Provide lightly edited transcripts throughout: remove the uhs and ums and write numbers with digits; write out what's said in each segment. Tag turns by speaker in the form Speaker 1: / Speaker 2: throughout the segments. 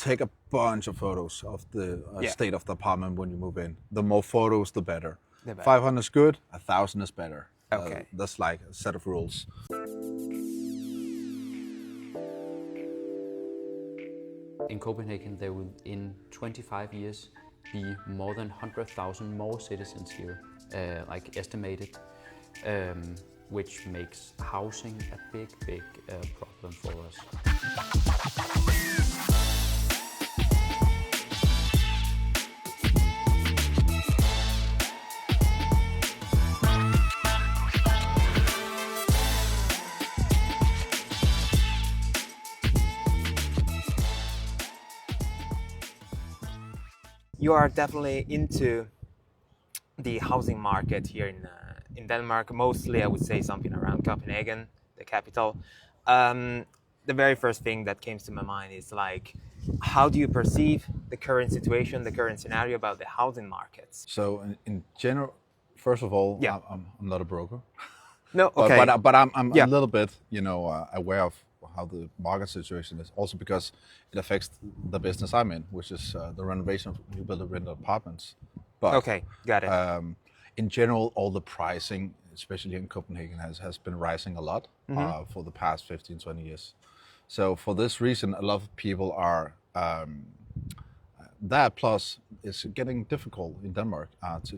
Speaker 1: take a bunch of photos of the state of the apartment when you move in. The more photos, the better. 500 is good, 1,000 is better.
Speaker 2: Okay.
Speaker 1: That's like a set of rules.
Speaker 3: In Copenhagen, there will in 25 years be more than 100,000 more citizens here, like estimated, which makes housing a big problem for us.
Speaker 2: You are definitely into the housing market here in Denmark. Mostly, I would say something around Copenhagen, the capital. The very first thing that came to my mind is like, how do you perceive the current situation, the current scenario about the housing markets?
Speaker 1: So in general, first of all, I'm not a broker.
Speaker 2: No, okay.
Speaker 1: But I'm a little bit, aware of how the market situation is. Also because it affects the business I'm in, which is the renovation of new build and rental apartments. But,
Speaker 2: okay, got it.
Speaker 1: In general, all the pricing, especially in Copenhagen, has been rising a lot for the past 15, 20 years. So for this reason, a lot of people are, that plus it's getting difficult in Denmark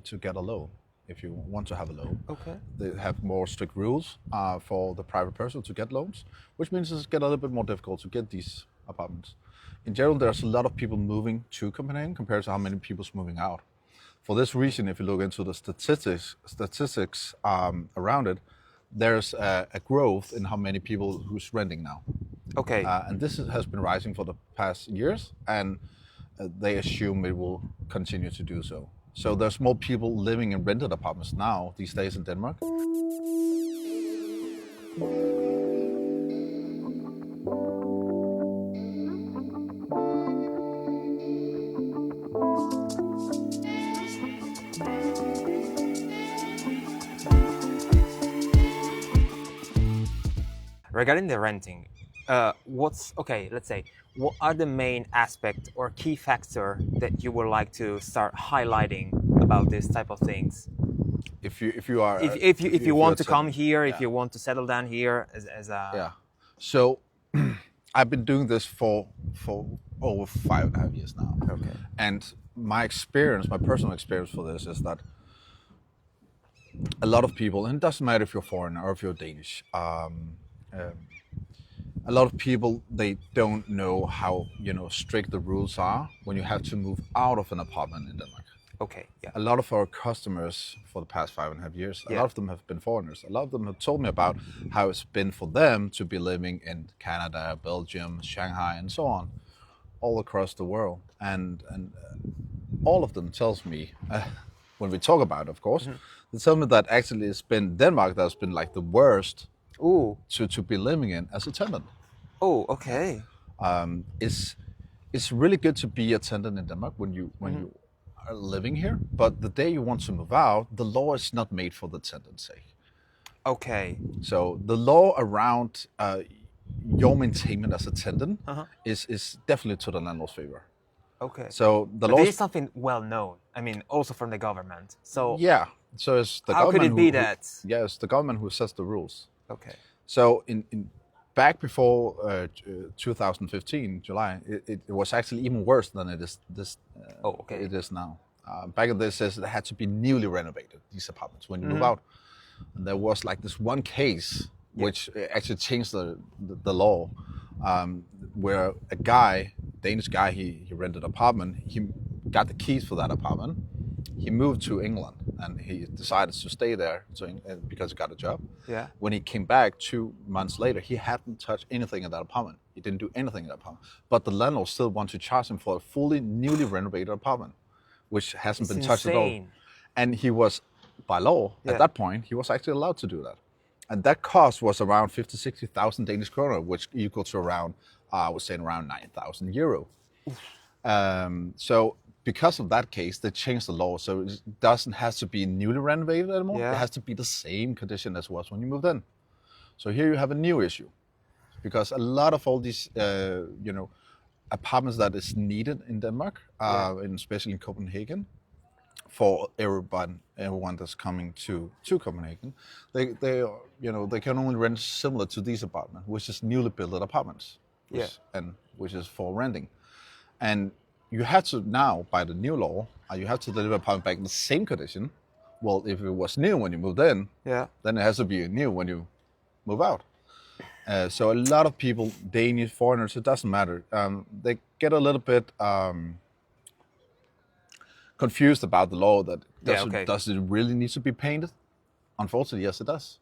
Speaker 1: to get a loan. If you want to have a loan.
Speaker 2: Okay.
Speaker 1: They have more strict rules for the private person to get loans, which means it's get a little bit more difficult to get these apartments. In general, there's a lot of people moving to Copenhagen compared to how many people's moving out. For this reason, if you look into the statistics around it, there's a growth in how many people who's renting now.
Speaker 2: Okay.
Speaker 1: And this has been rising for the past years, and they assume it will continue to do so. So there's more people living in rented apartments now these days in Denmark.
Speaker 2: Regarding the renting, let's say, what are the main aspect or key factor that you would like to start highlighting about this type of things?
Speaker 1: If you
Speaker 2: want to come here, if you want to settle down here as a...
Speaker 1: Yeah. So I've been doing this for over 5.5 years now.
Speaker 2: Okay.
Speaker 1: And my personal experience for this is that a lot of people, and it doesn't matter if you're foreign or if you're Danish, a lot of people, they don't know how strict the rules are when you have to move out of an apartment in Denmark.
Speaker 2: Okay, yeah.
Speaker 1: A lot of our customers for the past 5.5 years, a lot of them have been foreigners. A lot of them have told me about how it's been for them to be living in Canada, Belgium, Shanghai, and so on, all across the world. And all of them tells me, when we talk about it, of course, they tell me that actually it's been Denmark that's been like the worst to be living in as a tenant.
Speaker 2: Oh, okay.
Speaker 1: It's really good to be a tenant in Denmark when you are living here, but the day you want to move out, the law is not made for the tenant's sake.
Speaker 2: Okay.
Speaker 1: So the law around your maintenance as a tenant is definitely to the landlord's favor.
Speaker 2: Okay.
Speaker 1: So
Speaker 2: this is something well known. I mean, also from the government. So
Speaker 1: yeah. So it's the
Speaker 2: how
Speaker 1: government.
Speaker 2: Could it be that?
Speaker 1: It's the government who sets the rules.
Speaker 2: Okay.
Speaker 1: So in back before 2015 July, it was actually even worse than it is it is now. Back in this, it had to be newly renovated, these apartments, when you move out. And there was like this one case which actually changed the law, where a Danish guy, he rented an apartment, he got the keys for that apartment, he moved to England, and he decided to stay there because he got a job.
Speaker 2: Yeah.
Speaker 1: When he came back 2 months later, he hadn't touched anything in that apartment. He didn't do anything in that apartment. But the landlord still wanted to charge him for a fully newly renovated apartment, which hasn't been touched at all. And he was, by law, at that point, he was actually allowed to do that. And that cost was around 50,000-60,000 Danish kroner, which equals to around, I would say, around 9,000 euro. So because of that case, they changed the law. So it doesn't have to be newly renovated anymore.
Speaker 2: Yeah.
Speaker 1: It has to be the same condition as was when you moved in. So here you have a new issue, because a lot of all these, apartments that is needed in Denmark, and especially in Copenhagen, for everyone that's coming to Copenhagen. They can only rent similar to these apartments, which is newly built apartments, which is for renting. And you have to now, by the new law, you have to deliver apartment back in the same condition. Well, if it was new when you moved in, then it has to be new when you move out. So a lot of people, Danish, foreigners, it doesn't matter. They get a little bit confused about the law. That does it really need to be painted? Unfortunately, yes, it does.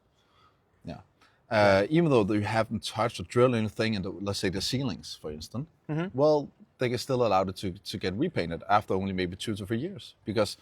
Speaker 1: Yeah. Even though you haven't touched or drilled anything into, let's say, the ceilings, for instance, well, they can still allow it to get repainted after only maybe 2 to 3 years, because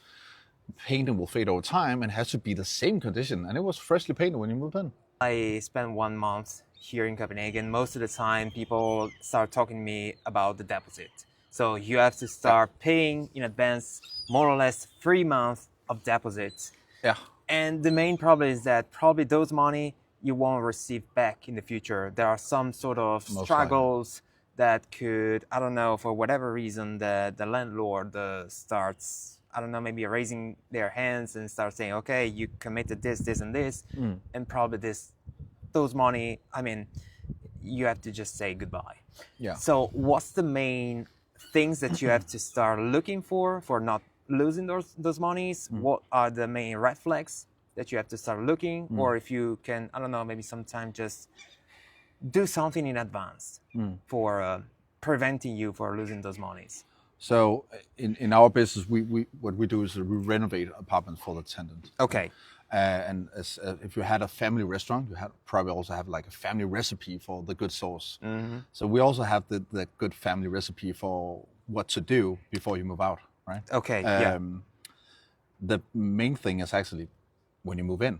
Speaker 1: painting will fade over time and has to be the same condition. And it was freshly painted when you moved in.
Speaker 2: I spent 1 month here in Copenhagen. Most of the time, people start talking to me about the deposit. So you have to start paying in advance, more or less 3 months of deposit.
Speaker 1: Yeah.
Speaker 2: And the main problem is that probably those money you won't receive back in the future. There are some sort of struggles that could, I don't know, for whatever reason, the landlord starts, I don't know, maybe raising their hands and start saying, okay, you committed this, this, and this, and probably those money, I mean, you have to just say goodbye.
Speaker 1: Yeah.
Speaker 2: So what's the main things that you have to start looking for not losing those monies? What are the main red flags that you have to start looking? Or if you can, I don't know, maybe sometime just do something in advance for preventing you for losing those monies.
Speaker 1: So in our business, we what we do is we renovate apartments for the tenant.
Speaker 2: Okay.
Speaker 1: And if you had a family restaurant, you probably also have like a family recipe for the good sauce. So we also have the good family recipe for what to do before you move out, right?
Speaker 2: Okay.
Speaker 1: The main thing is actually when you move in,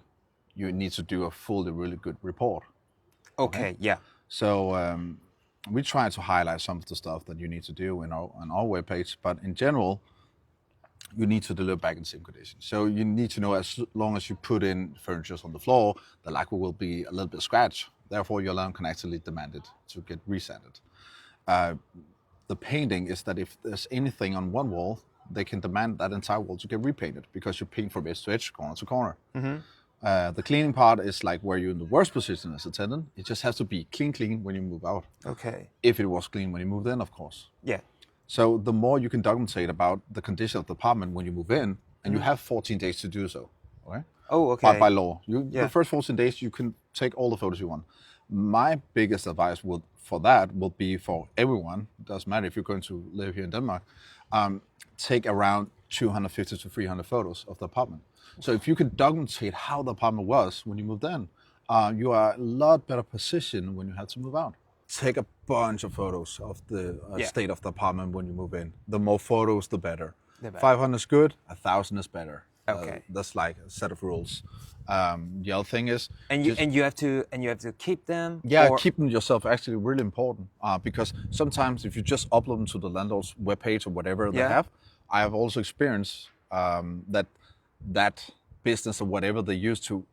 Speaker 1: you need to do a really good report.
Speaker 2: Okay. Yeah.
Speaker 1: So we try to highlight some of the stuff that you need to do on our webpage, but in general, you need to deliver back in the same condition. So you need to know, as long as you put in furniture on the floor, the likelihood will be a little bit scratched. Therefore, your landlord can actually demand it to get resanded. The painting is that if there's anything on one wall, they can demand that entire wall to get repainted, because you paint from edge to edge, corner to corner. The cleaning part is like where you're in the worst position as a tenant. It just has to be clean when you move out.
Speaker 2: Okay.
Speaker 1: If it was clean when you moved in, of course.
Speaker 2: Yeah.
Speaker 1: So the more you can document about the condition of the apartment when you move in, and you have 14 days to do so, okay?
Speaker 2: Oh, okay.
Speaker 1: By law. The first 14 days, you can take all the photos you want. My biggest advice would be for everyone, it doesn't matter if you're going to live here in Denmark, take around 250 to 300 photos of the apartment. So if you can document how the apartment was when you moved in, you are a lot better position when you have to move out. Take a bunch of photos of the state of the apartment when you move in. The more photos, the better. 500 is good, 1,000 is better.
Speaker 2: Okay.
Speaker 1: That's like a set of rules. The other thing is,
Speaker 2: and you have to keep them.
Speaker 1: Yeah, keep them yourself. Actually, really important, because sometimes if you just upload them to the landlord's webpage or whatever they have, I have also experienced that business or whatever they use to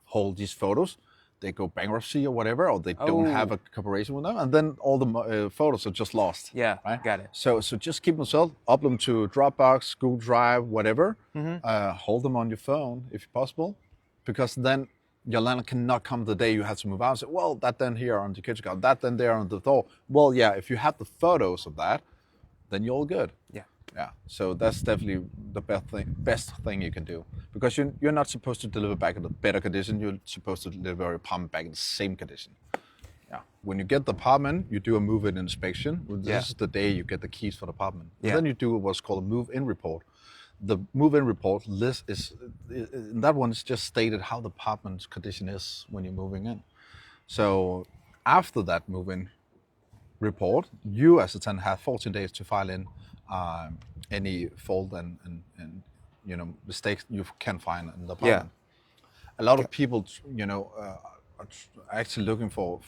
Speaker 1: hold these photos, they go bankruptcy or whatever, or they don't have a cooperation with them, and then all the photos are just lost.
Speaker 2: Yeah,
Speaker 1: right?
Speaker 2: Got it.
Speaker 1: So just keep them yourself, upload them to Dropbox, Google Drive, whatever. Hold them on your phone if possible, because then your landlord cannot come the day you have to move out and say, well, that then here on the kitchen counter, that then there on the door. Well, yeah, if you have the photos of that, then you're all good. Yeah, so that's definitely the best thing you can do, because you're not supposed to deliver back in a better condition. You're supposed to deliver your apartment back in the same condition. Yeah. When you get the apartment, you do a move-in inspection. This is the day you get the keys for the apartment. And then you do what's called a move-in report. The move-in report list that one is just stated how the apartment's condition is when you're moving in. So after that move-in report, you as a tenant have 14 days to file in any fault and mistakes you can find in the apartment. A lot of people are actually looking for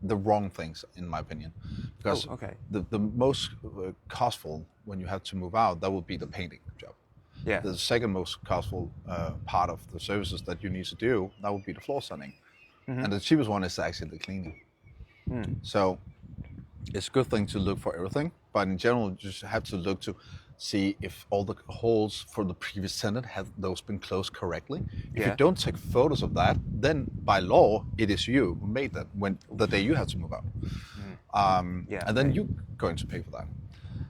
Speaker 1: the wrong things, in my opinion, because the most costful when you have to move out, that would be the painting job. The second most costful part of the services that you need to do, that would be the floor sanding, and the cheapest one is actually the cleaning. So it's a good thing to look for everything, but in general, you just have to look to see if all the holes for the previous tenant have those been closed correctly. If you don't take photos of that, then by law, it is you who made that when the day you have to move out. And then you're going to pay for that.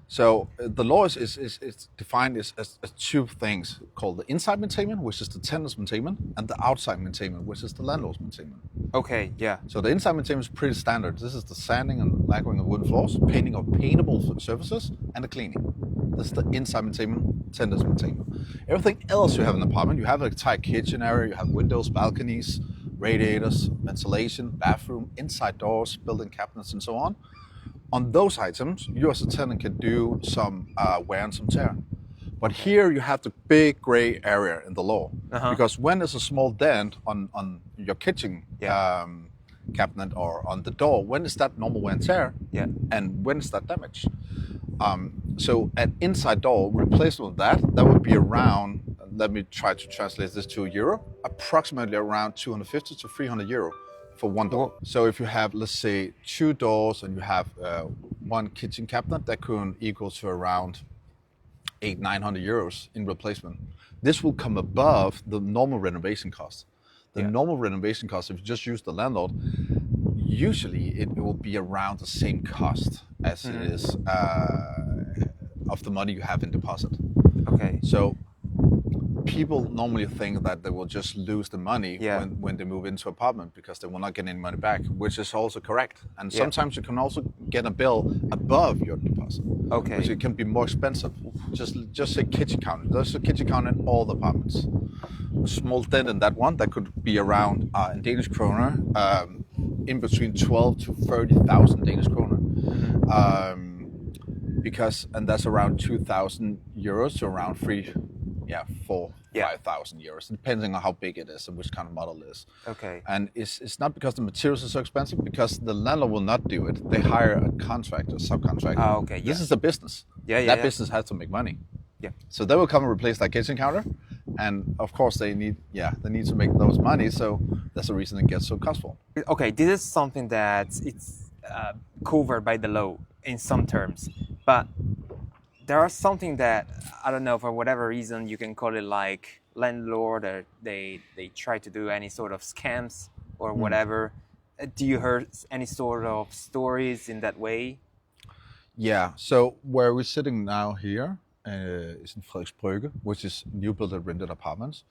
Speaker 1: So the law is defined as two things called the inside maintainment, which is the tenant's maintainment, and the outside maintainment, which is the landlord's maintainment.
Speaker 2: Okay, yeah.
Speaker 1: So the inside maintainment is pretty standard. This is the sanding and lacquering of wooden floors, painting of paintable surfaces, and the cleaning. This is the inside maintainment, tenant's maintainment. Everything else you have in the apartment, you have a tight kitchen area, you have windows, balconies, radiators, ventilation, bathroom, inside doors, built-in cabinets, and so on. On those items, you as a tenant can do some wear and some tear. But here you have the big gray area in the law. Because when there's a small dent on your kitchen cabinet or on the door, when is that normal wear and tear? And when is that damage? So an inside door replacement of that would be around, let me try to translate this to euro, approximately around 250 to 300 euro. For one door. So if you have, let's say, 2 doors and you have 1 kitchen cabinet, that could equal to around 800-900 euros in replacement. This will come above the normal renovation cost. The normal renovation cost, if you just use the landlord, usually it will be around the same cost as it is of the money you have in deposit.
Speaker 2: Okay.
Speaker 1: So people normally think that they will just lose the money when they move into an apartment because they will not get any money back, which is also correct. And sometimes you can also get a bill above your deposit.
Speaker 2: Okay.
Speaker 1: Which it can be more expensive. Just say kitchen counter. There's a kitchen counter in all the apartments. A small dent in that one, that could be around, in Danish Krone, in between 12 to 30,000 Danish Krone. And that's around 2,000 euros to around 5,000 euros, depending on how big it is and which kind of model it is.
Speaker 2: Okay.
Speaker 1: And it's not because the materials are so expensive, because the landlord will not do it. They hire a contractor, subcontractor.
Speaker 2: Okay.
Speaker 1: This is a business. That business has to make money. So they will come and replace that kitchen counter, and of course they need to make those money. So that's the reason it gets so costful.
Speaker 2: Okay, this is something that it's covered by the law in some terms, but there are something that, I don't know, for whatever reason, you can call it like landlord, or they try to do any sort of scams or whatever. Do you heard any sort of stories in that way?
Speaker 1: Yeah, so where we're sitting now here is in Frederiksbrygge, which is new built and rented apartments.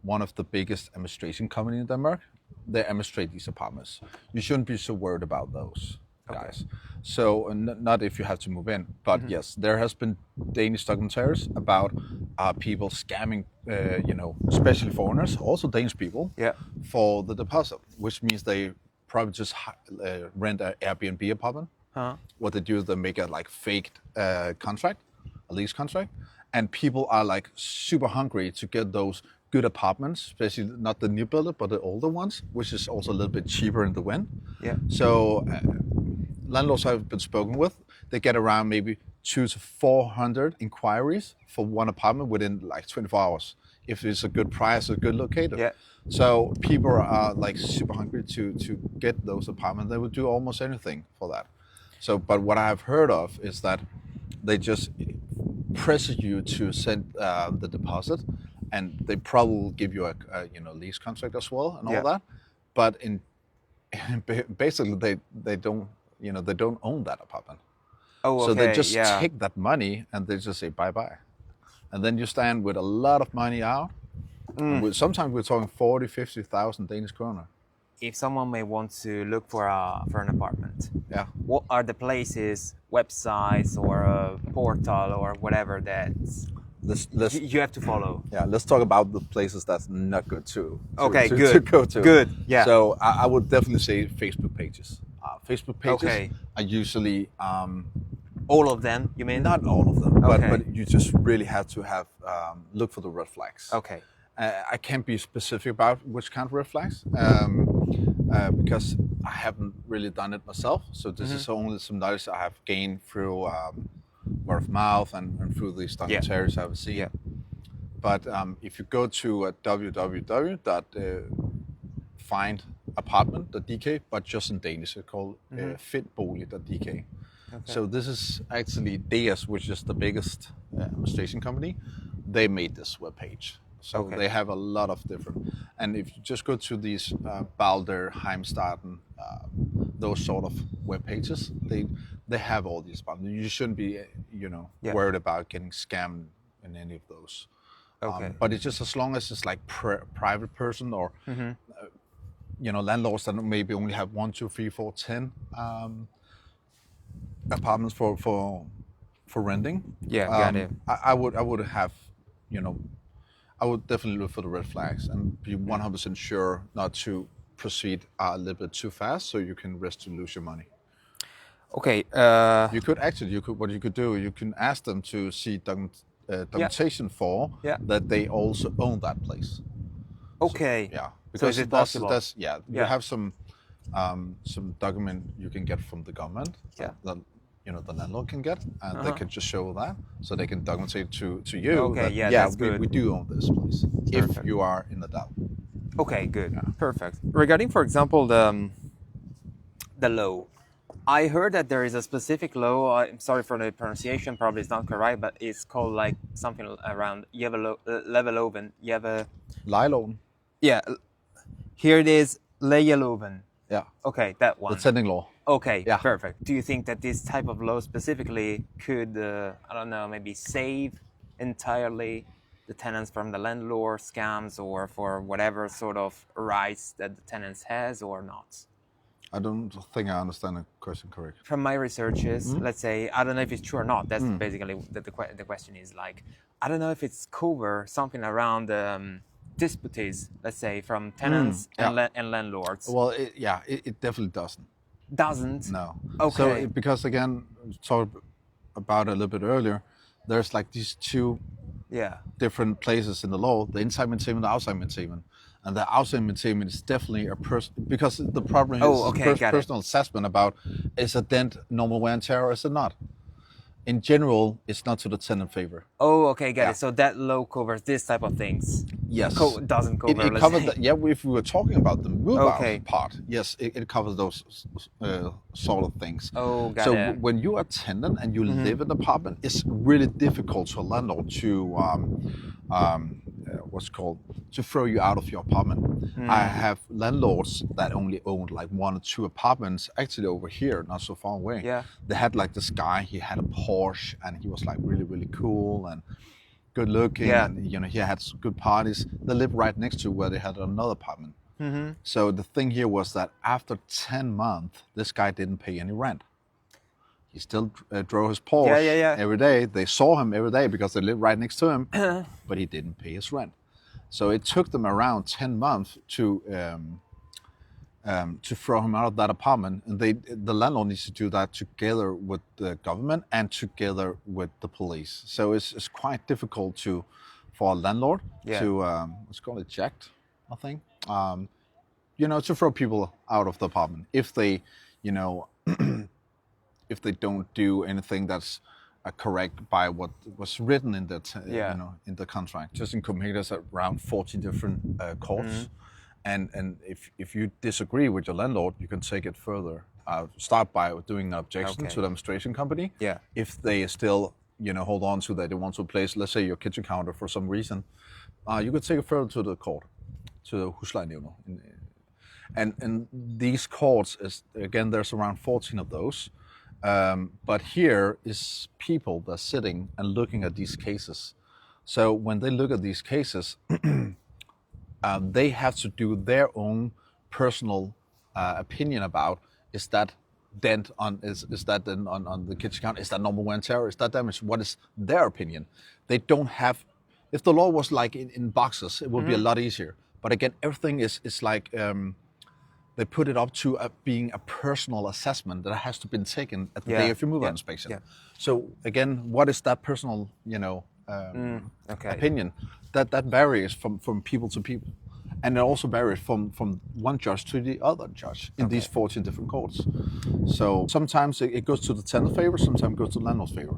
Speaker 1: One of the biggest administration companies in Denmark. They administrate these apartments. You shouldn't be so worried about those guys. So not if you have to move in, but yes, there has been Danish documentaries about people scamming, especially foreigners, also Danish people, for the deposit, which means they probably just rent an Airbnb apartment. What they do is they make a fake contract, a lease contract, and people are super hungry to get those good apartments, especially not the new builder, but the older ones, which is also a little bit cheaper in the wind. So landlords I've been spoken with, they get around maybe 200 to 400 inquiries for one apartment within 24 hours. If it's a good price, or good located. So people are super hungry to get those apartments. They would do almost anything for that. So, but what I've heard of is that they just pressure you to send the deposit, and they probably will give you a lease contract as well and all that. But basically they don't own that apartment. So they just take that money and they just say bye-bye. And then you stand with a lot of money out. Sometimes we're talking 40,000, 50,000 Danish kroner.
Speaker 2: If someone may want to look for an apartment, what are the places, websites, or a portal, or whatever that you have to follow?
Speaker 1: Let's talk about the places that's not good to go to.
Speaker 2: Good. Yeah.
Speaker 1: So I would definitely say Facebook pages. Facebook pages are usually
Speaker 2: all of them. You mean?
Speaker 1: Not all of them, but you just really have to look for the red flags.
Speaker 2: Okay.
Speaker 1: I can't be specific about which kind of red flags because I haven't really done it myself. So this is only some knowledge I have gained through word of mouth and through these documentaries I've seen. But if you go to www.findapartment.dk, but just in Danish, it's called findbolig.dk.
Speaker 2: Okay.
Speaker 1: So this is actually DS, which is the biggest administration company. They made this webpage. So
Speaker 2: Okay.
Speaker 1: they have a lot of different. And if you just go to these Balder, Heimstaden, those sort of web pages, they have all these buttons. You shouldn't be, worried about getting scammed in any of those.
Speaker 2: Okay.
Speaker 1: But it's just as long as it's like private person or landlords that maybe only have 1, 2, 3, 4, 10 apartments for renting.
Speaker 2: Yeah, got it.
Speaker 1: I would have, I would definitely look for the red flags and be 100% sure not to proceed a little bit too fast, so you can risk to lose your money.
Speaker 2: Okay.
Speaker 1: What you could do, you can ask them to see documentation for that they also own that place.
Speaker 2: Okay.
Speaker 1: So, because
Speaker 2: so is it possible?
Speaker 1: You have some document you can get from the government.
Speaker 2: Yeah.
Speaker 1: That the landlord can get, and they can just show that, so they can document to you.
Speaker 2: Okay,
Speaker 1: that,
Speaker 2: that's good.
Speaker 1: We do own this place.
Speaker 2: Perfect.
Speaker 1: If you are in the doubt.
Speaker 2: Okay, good, perfect. Regarding, for example, the law, I heard that there is a specific law. I'm sorry for the pronunciation, probably it's not correct, but it's called like something around Lejeloven.
Speaker 1: Lejeloven.
Speaker 2: Yeah, here it is, Lejeloven.
Speaker 1: Yeah.
Speaker 2: Okay, that one.
Speaker 1: The tenant law.
Speaker 2: Okay,
Speaker 1: Yeah.
Speaker 2: perfect. Do you think that this type of law specifically could, maybe save entirely the tenants from the landlord scams or for whatever sort of rights that the tenants has or not?
Speaker 1: I don't think I understand the question correct.
Speaker 2: From my researches, let's say, I don't know if it's true or not. That's basically the question is like, I don't know if it's cover something around disputes, let's say, from tenants and landlords.
Speaker 1: Well, it definitely doesn't.
Speaker 2: Doesn't?
Speaker 1: No.
Speaker 2: Okay.
Speaker 1: So, because again, we talked about it a little bit earlier, there's like these two different places in the law, the inside maintainment, the outside maintainment. And the outside maintainment is definitely a because the problem is personal assessment about is a dent normal wear and tear or is it not? In general, it's not to the tenant favor.
Speaker 2: Oh, okay, got it. So that law covers this type of things.
Speaker 1: Yes.
Speaker 2: Doesn't cover.
Speaker 1: It covers that. Yeah, if we were talking about the move out part, yes, it covers those sort of things.
Speaker 2: Oh, got it.
Speaker 1: So when you are a tenant and you live in an apartment, it's really difficult to a landlord to to throw you out of your apartment. I have landlords that only owned like 1 or 2 apartments, actually over here, not so far away.
Speaker 2: Yeah.
Speaker 1: They had like this guy, he had a Porsche and he was like really, really cool and good looking and he had good parties. They lived right next to where they had another apartment. So the thing here was that after 10 months, this guy didn't pay any rent. He still drove his Porsche every day. They saw him every day because they lived right next to him, but he didn't pay his rent. So it took them around 10 months to throw him out of that apartment. And the landlord needs to do that together with the government and together with the police. So it's quite difficult for a landlord to, let's call it eject, I think, to throw people out of the apartment if they, if they don't do anything that's correct by what was written in the in the contract. Just in Copenhagen, there's around 14 different courts, and if you disagree with your landlord, you can take it further. Start by doing an objection to the administration company. Yeah. If they still hold on to that, they want to replace, let's say, your kitchen counter for some reason, you could take it further to the court, to the huslejenævnet. And these courts is again, there's around 14 of those. But here is people that are sitting and looking at these cases. So when they look at these cases, they have to do their own personal opinion about, is that dent on on the kitchen counter, is that normal wear and tear, is that damage? What is their opinion? They don't have. If the law was like in boxes, it would be a lot easier. But again, everything is like. They put it up to being a personal assessment that has to be taken at the day of your move-out inspection. Yeah. So again, what is that personal, opinion? That varies from people to people, and it also varies from one judge to the other judge in these 14 different courts. So sometimes it goes to the tenant's favor, sometimes it goes to the landlord's favor.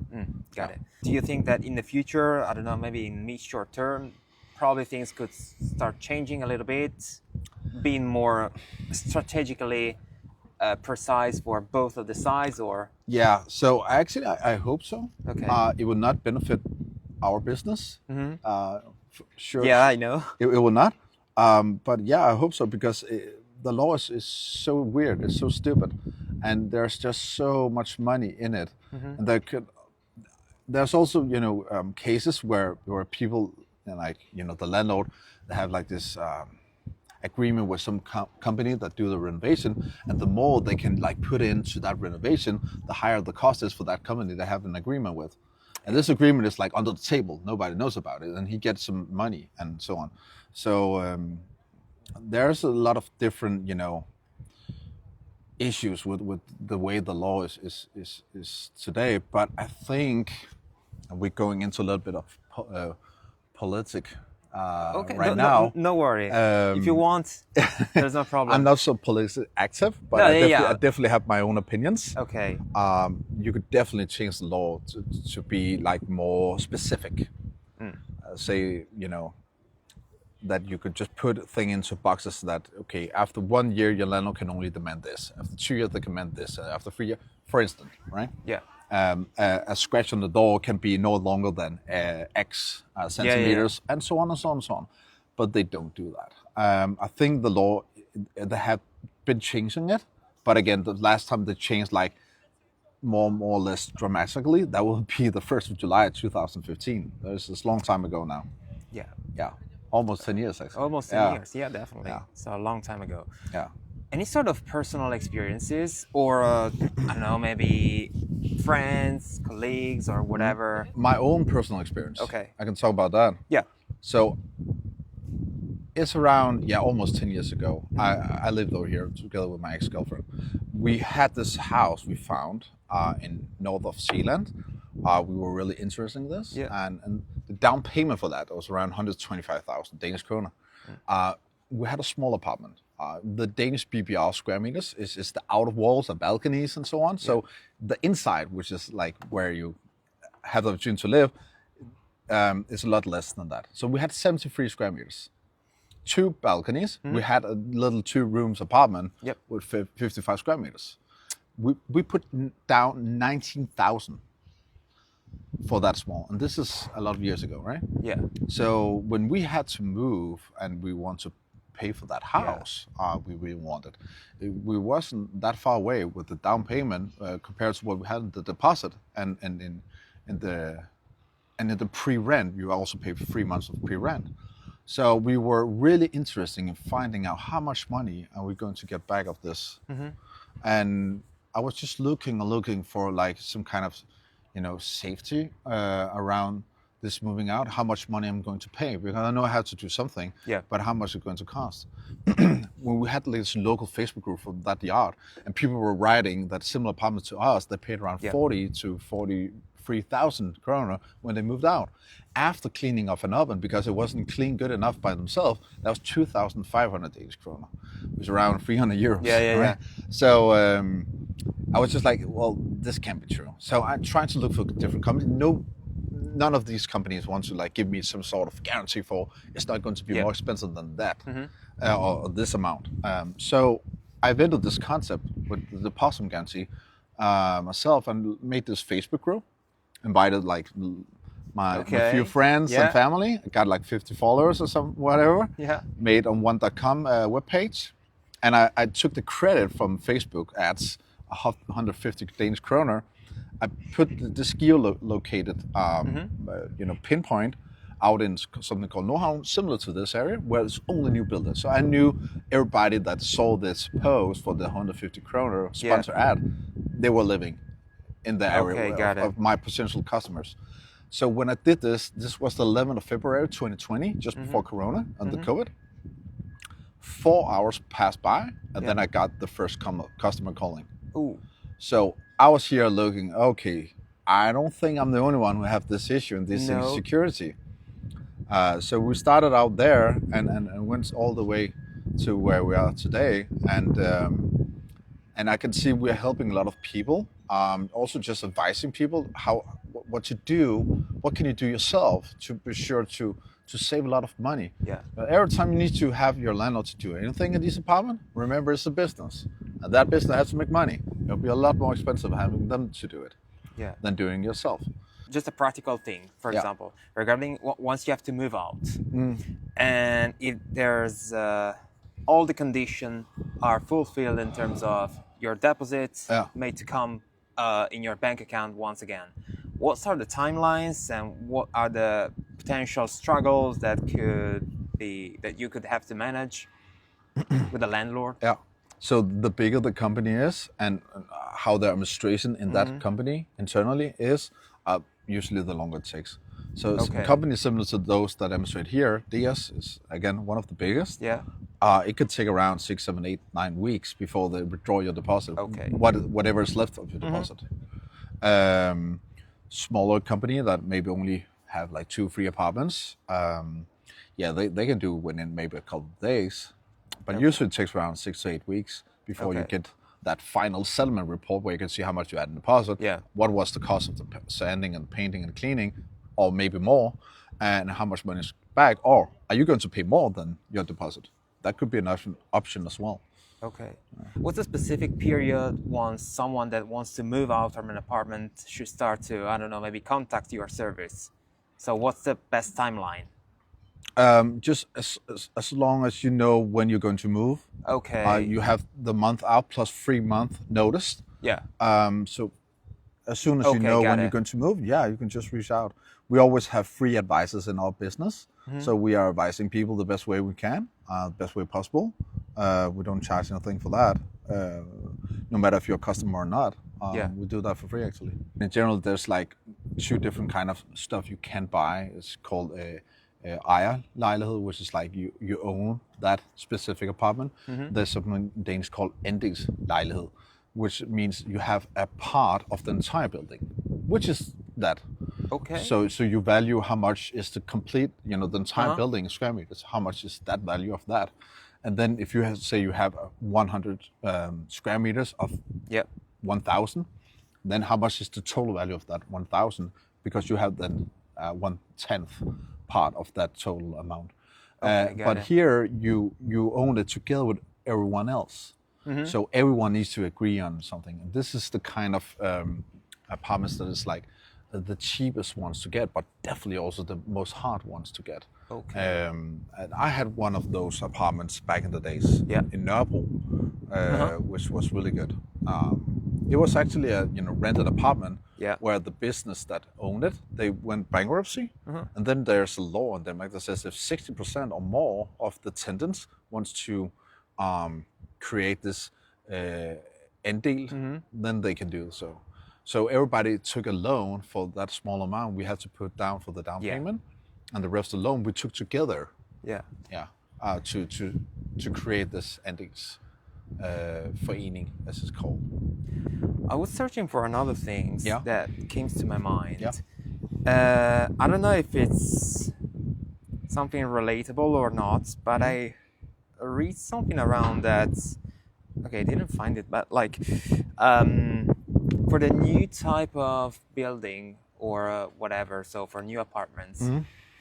Speaker 2: Got it. Do you think that in the future, I don't know, maybe in mid-short term, probably things could start changing a little bit, being more strategically precise for both of the sides, or?
Speaker 1: Yeah, so actually I hope so.
Speaker 2: Okay.
Speaker 1: It will not benefit our business. Sure.
Speaker 2: Yeah, I know.
Speaker 1: It will not. But yeah, I hope so, because the law is so weird. It's so stupid, and there's just so much money in it. And there's also cases where people, like the landlord, they have like this agreement with some company that do the renovation, and the more they can like put into that renovation, the higher the cost is for that company they have an agreement with. And this agreement is like under the table, nobody knows about it, and he gets some money and so on. So there's a lot of different issues with the way the law is today. But I think we're going into a little bit of politics right now.
Speaker 2: No worry. If you want, there's no problem.
Speaker 1: I'm not so politically active, but
Speaker 2: No,
Speaker 1: I definitely have my own opinions.
Speaker 2: Okay.
Speaker 1: You could definitely change the law to be like more specific. Say, that you could just put thing into boxes that, okay, after 1 year, your landlord can only demand this. After 2 years, they can demand this. After 3 years, for instance, right?
Speaker 2: Yeah.
Speaker 1: A scratch on the door can be no longer than X centimeters, and so on and so on and so on. But they don't do that. I think the law, they have been changing it. But again, the last time they changed like more or less dramatically, that will be the 1st of July 2015. It's a long time ago now.
Speaker 2: Yeah.
Speaker 1: Yeah. Almost 10 years, actually.
Speaker 2: Almost 10 years, yeah, definitely.
Speaker 1: Yeah.
Speaker 2: So a long time ago.
Speaker 1: Yeah.
Speaker 2: Any sort of personal experiences, or I don't know, maybe friends, colleagues, or whatever?
Speaker 1: My own personal experience.
Speaker 2: Okay.
Speaker 1: I can talk about that.
Speaker 2: Yeah.
Speaker 1: So it's around, almost 10 years ago. I lived over here together with my ex-girlfriend. We had this house we found in north of Zealand. We were really interested in this.
Speaker 2: Yeah.
Speaker 1: And the down payment for that was around 125,000 Danish kroner. We had a small apartment. The Danish BBR square meters is the outer walls, the balconies, and so on. So the inside, which is like where you have the opportunity to live, is a lot less than that. So we had 73 square meters, 2 balconies. We had a little 2 rooms apartment with 55 square meters. We put down 19,000 for that small, and this is a lot of years ago, right?
Speaker 2: Yeah.
Speaker 1: So when we had to move and we want to pay for that house, we really wanted. We wasn't that far away with the down payment compared to what we had in the deposit, and in the pre-rent, you also pay for 3 months of pre-rent. So we were really interested in finding out how much money are we going to get back of this. And I was just looking for like some kind of safety around this moving out, how much money I'm going to pay, because I know I have to do something, but how much it's going to cost. When we had this local Facebook group for that yard, and people were writing that similar apartments to us, they paid around 40 to 43,000 kroner when they moved out. After cleaning off an oven, because it wasn't clean good enough by themselves, that was 2,500 Danish kroner, which is around 300 euros. Yeah. So I was just like, well, this can't be true. So I tried to look for different companies. None of these companies want to like give me some sort of guarantee for it's not going to be more expensive than that or this amount. So I invented this concept with the deposit guarantee myself, and made this Facebook group. Invited like my few friends and family. I got like 50 followers or some whatever. Yeah. Made on one.com webpage, and I took the credit from Facebook ads, 150 Danish kroner. I put this geolocated, pinpoint out in something called Nordhavn, similar to this area, where it's only new buildings. So I knew everybody that saw this post for the 150 kroner sponsor ad, they were living in the area of my potential customers. So when I did this was the 11th of February 2020, just before Corona and the COVID. 4 hours passed by, and then I got the first customer calling.
Speaker 2: Ooh.
Speaker 1: So I was here looking, okay, I don't think I'm the only one who have this issue and this insecurity. So we started out there and went all the way to where we are today. And I can see we're helping a lot of people. Also just advising people what to do, what can you do yourself to be sure to save a lot of money. Yeah. Every time you need to have your landlord to do anything in this apartment, remember it's a business. And that business has to make money. It'll be a lot more expensive having them to do it than doing it yourself.
Speaker 2: Just a practical thing, for example, regarding once you have to move out, and if there's all the conditions are fulfilled in terms of your deposits made to come in your bank account once again, what are the timelines and what are the potential struggles that you could have to manage with a landlord?
Speaker 1: Yeah. So the bigger the company is and how the administration in that company internally is, usually the longer it takes. So companies similar to those that demonstrate here, DS is again one of the biggest.
Speaker 2: Yeah.
Speaker 1: It could take around 6, 7, 8, 9 weeks before they withdraw your deposit.
Speaker 2: Okay.
Speaker 1: Whatever is left of your deposit. Smaller company that maybe only have like 2, 3 apartments. They can do within maybe a couple of days. But usually it takes around 6 to 8 weeks before you get that final settlement report where you can see how much you had in deposit, what was the cost of the sanding and painting and cleaning, or maybe more, and how much money is back, or are you going to pay more than your deposit? That could be an option as well.
Speaker 2: Okay. What's a specific period once someone that wants to move out from an apartment should start to, I don't know, maybe contact your service? So what's the best timeline?
Speaker 1: Just as long as you know when you're going to move.
Speaker 2: Okay.
Speaker 1: You have the month out plus 3 month notice.
Speaker 2: Yeah.
Speaker 1: So as soon as you know when you're going to move, you can just reach out. We always have free advisors in our business. So we are advising people the best way we can, the best way possible. We don't charge anything for that, no matter if you're a customer or not. We do that for free actually. In general, there's like 2 different kind of stuff you can buy. It's called a ejerlejlighed, which is like you own that specific apartment. There's something in Danish called andelslejlighed, which means you have a part of the entire building, which is that.
Speaker 2: Okay.
Speaker 1: So you value how much is the complete, the entire building in square meters. How much is that value of that? And then if you say you have 100 square meters of 1,000, then how much is the total value of that 1,000? Because you have then 1/10 part of that total amount. But here you own it together with everyone else. So everyone needs to agree on something. And this is the kind of apartments that is like the cheapest ones to get, but definitely also the most hard ones to get.
Speaker 2: Okay.
Speaker 1: And I had one of those apartments back in the days in Nørrebro, which was really good. It was actually a rented apartment where the business that owned it, they went bankruptcy. And then there's a law in Denmark that says if 60% or more of the tenants wants to create this andel, then they can do so. So everybody took a loan for that small amount we had to put down for the down payment, and the rest of the loan we took together. To create this andels forening, as it's called.
Speaker 2: I was searching for another thing that came to my mind. I don't know if it's something relatable or not, but I read something around that. Okay, I didn't find it, but like for the new type of building or whatever, so for new apartments,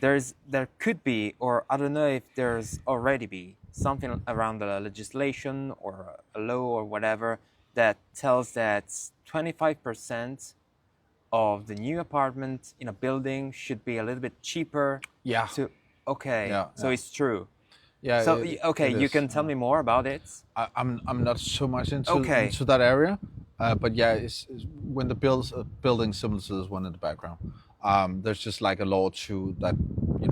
Speaker 2: there could be, or I don't know if there's already be, something around the legislation or a law or whatever that tells that 25% of the new apartment in a building should be a little bit cheaper. So it's true. So you can tell me more about it.
Speaker 1: I'm not so much into that area, but it's when the building similar to this one in the background. There's just like a law to that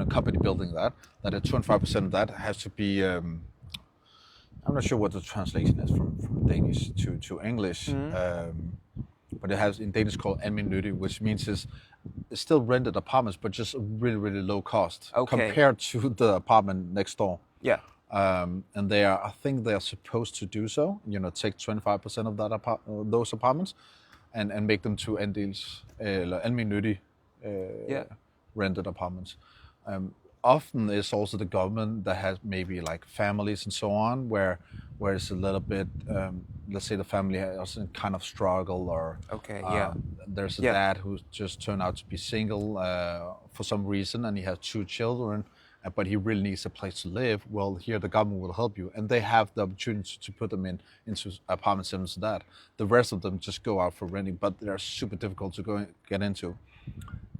Speaker 1: company building that at 25% of that has to be. I'm not sure what the translation is from Danish to English, but it has in Danish called Almene, which means it's still rented apartments, but just a really, really low cost compared to the apartment next door. And I think they are supposed to do so. Take 25% of that those apartments, and make them to Almene rented apartments. Often it's also the government that has maybe like families and so on, where it's a little bit, let's say the family has a kind of struggle, or there's a dad who just turned out to be single for some reason, and he has 2 children, but he really needs a place to live. Well, here the government will help you, and they have the opportunity to put them into apartment similar to that. The rest of them just go out for renting, but they're super difficult to get into.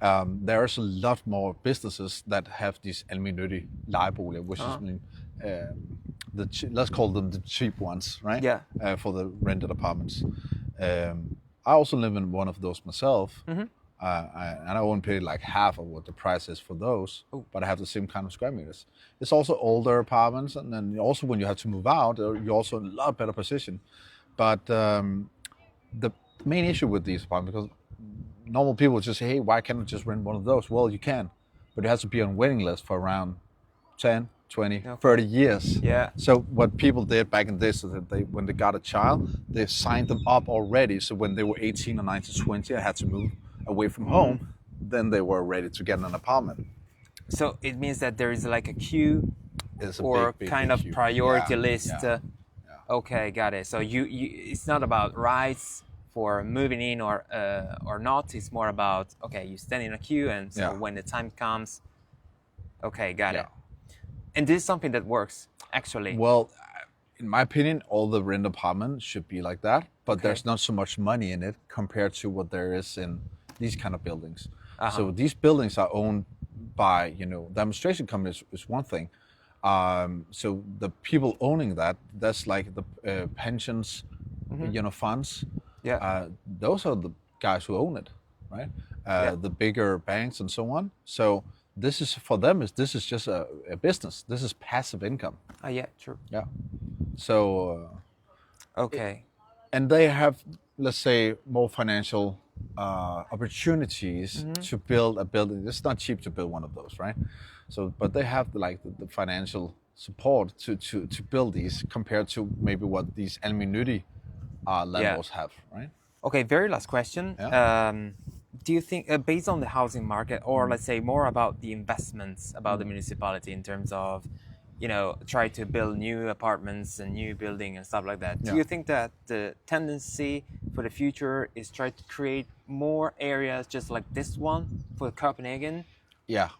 Speaker 1: There's a lot more businesses that have these almene lejeboliger, which is let's call them the cheap ones, right?
Speaker 2: Yeah.
Speaker 1: For the rented apartments. I also live in one of those myself, and I won't pay like half of what the price is for those, but I have the same kind of square meters. It's also older apartments, and then also when you have to move out, you're also in a lot better position. But the main issue with these apartments, because normal people just say, hey, why can't I just rent one of those? Well, you can, but you have to be on a waiting list for around 10, 20, 30 years.
Speaker 2: Yeah.
Speaker 1: So what people did back in this is that when they got a child, they signed them up already. So when they were 18 or 19, 20, I had to move away from home. Then they were ready to get an apartment.
Speaker 2: So it means that there is like a queue or
Speaker 1: big
Speaker 2: kind of
Speaker 1: queue.
Speaker 2: priority list.
Speaker 1: Yeah.
Speaker 2: Okay, got it. So you it's not about rights for moving in or not. It's more about, okay, you stand in a queue, and so when the time comes, okay, got it. And this is something that works, actually.
Speaker 1: Well, in my opinion, all the rent apartments should be like that, but there's not so much money in it compared to what there is in these kind of buildings. So these buildings are owned by, the administration company is one thing. So the people owning that's like the pensions, funds.
Speaker 2: Yeah.
Speaker 1: Those are the guys who own it, right? The bigger banks and so on. So this is for them. This is just a business. This is passive income.
Speaker 2: Yeah, true.
Speaker 1: Yeah. So.
Speaker 2: Okay.
Speaker 1: And they have, let's say, more financial opportunities to build a building. It's not cheap to build one of those, right? So, but they have the financial support to build these compared to maybe what these almene landlords have, right?
Speaker 2: Okay, very last question.
Speaker 1: Yeah.
Speaker 2: Do you think, based on the housing market, or let's say more about the investments about the municipality in terms of, try to build new apartments and new building and stuff like that. Do you think that the tendency for the future is try to create more areas just like this one for Copenhagen?
Speaker 1: Yeah.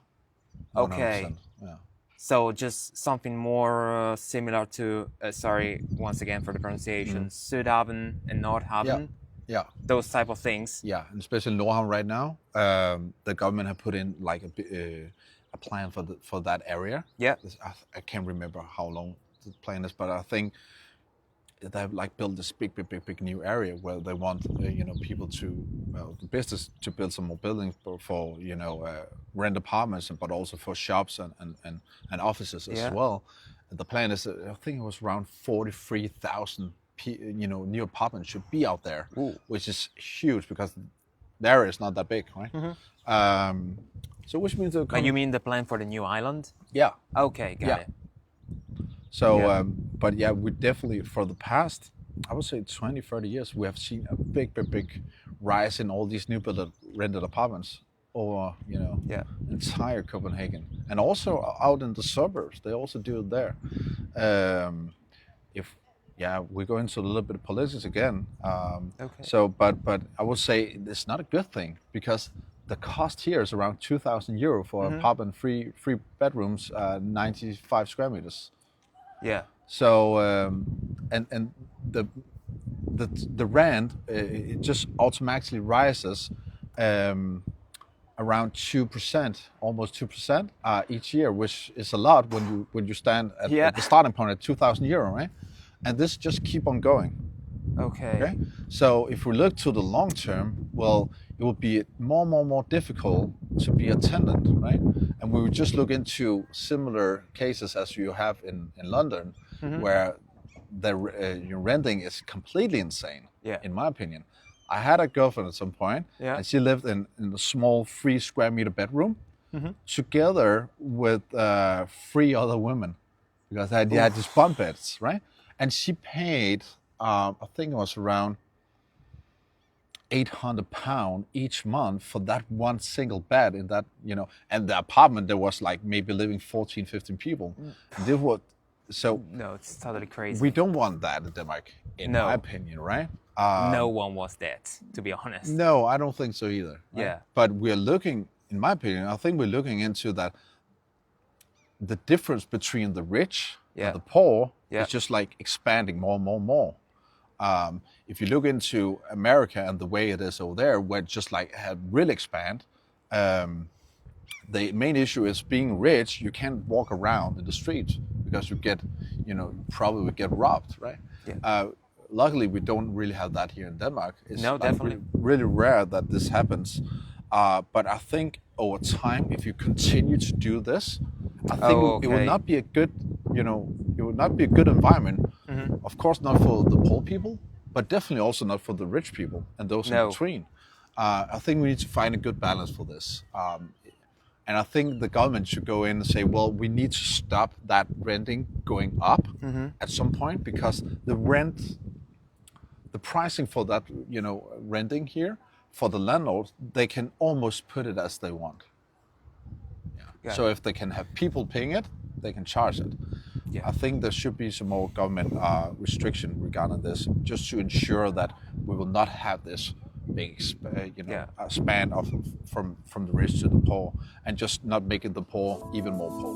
Speaker 1: 100%.
Speaker 2: Okay.
Speaker 1: Yeah.
Speaker 2: So just something more similar to, sorry, once again for the pronunciation, Sydhaven and Nordhaven.
Speaker 1: Yeah.
Speaker 2: Those type of things.
Speaker 1: Yeah, and especially in Nordhavn right now, the government have put in like a plan for that area.
Speaker 2: Yeah.
Speaker 1: I can't remember how long the plan is, but I think they have like built this big new area where they want people the business to build some more buildings for rent apartments, but also for shops and offices as well. And the plan is, I think it was around 43,000 new apartments should be out there, which is huge because the area is not that big, right? So which means
Speaker 2: you mean the plan for the new island?
Speaker 1: Yeah.
Speaker 2: Okay, got it.
Speaker 1: So, but yeah, we definitely, for the past, I would say 20, 30 years, we have seen a big rise in all these new built rented apartments over, entire Copenhagen. And also out in the suburbs, they also do it there. We go into a little bit of politics again.
Speaker 2: Okay.
Speaker 1: So, but I would say it's not a good thing because the cost here is around 2,000 euro for an apartment, three bedrooms, 95 square meters.
Speaker 2: Yeah.
Speaker 1: So, and the rent it just automatically rises around 2%, almost 2% each year, which is a lot when you stand at the starting point at 2,000 euro, right? And this just keep on going.
Speaker 2: Okay.
Speaker 1: So if we look to the long term, well, it will be more difficult to be a tenant, right? And we would just look into similar cases as you have in London, where your renting is completely insane, in my opinion. I had a girlfriend at some point, and she lived in a small 3 square meter bedroom together with 3 other women because they had these bunk beds, right? And she paid, I think it was around £800 each month for that one single bed in that, and the apartment there was like maybe living 14, 15 people.
Speaker 2: No, it's totally crazy.
Speaker 1: We don't want that in Denmark, in my opinion, right?
Speaker 2: No one was that, to be honest.
Speaker 1: No, I don't think so either. Right?
Speaker 2: Yeah.
Speaker 1: But we're looking, in my opinion, I think we're looking into that the difference between the rich
Speaker 2: Yeah.
Speaker 1: and the poor
Speaker 2: Yeah.
Speaker 1: is just like expanding more and more and more. If you look into America and the way it is over there, where it just like have really expand, the main issue is being rich. You can't walk around in the streets because you get, probably would get robbed, right?
Speaker 2: Yeah.
Speaker 1: Luckily, we don't really have that here in Denmark. It's
Speaker 2: No,
Speaker 1: like
Speaker 2: definitely.
Speaker 1: really rare that this happens. But I think over time, if you continue to do this, I think it will not be a good, it will not be a good environment.
Speaker 2: Mm-hmm.
Speaker 1: Of course, not for the poor people, but definitely also not for the rich people and those in between. I think we need to find a good balance for this. And I think the government should go in and say, well, we need to stop that renting going up at some point, because the pricing for that, renting here for the landlords, they can almost put it as they want. Yeah. So if they can have people paying it, they can charge it.
Speaker 2: Yeah.
Speaker 1: I think there should be some more government restriction regarding this, just to ensure that we will not have this big, span of from the rich to the poor, and just not making the poor even more poor.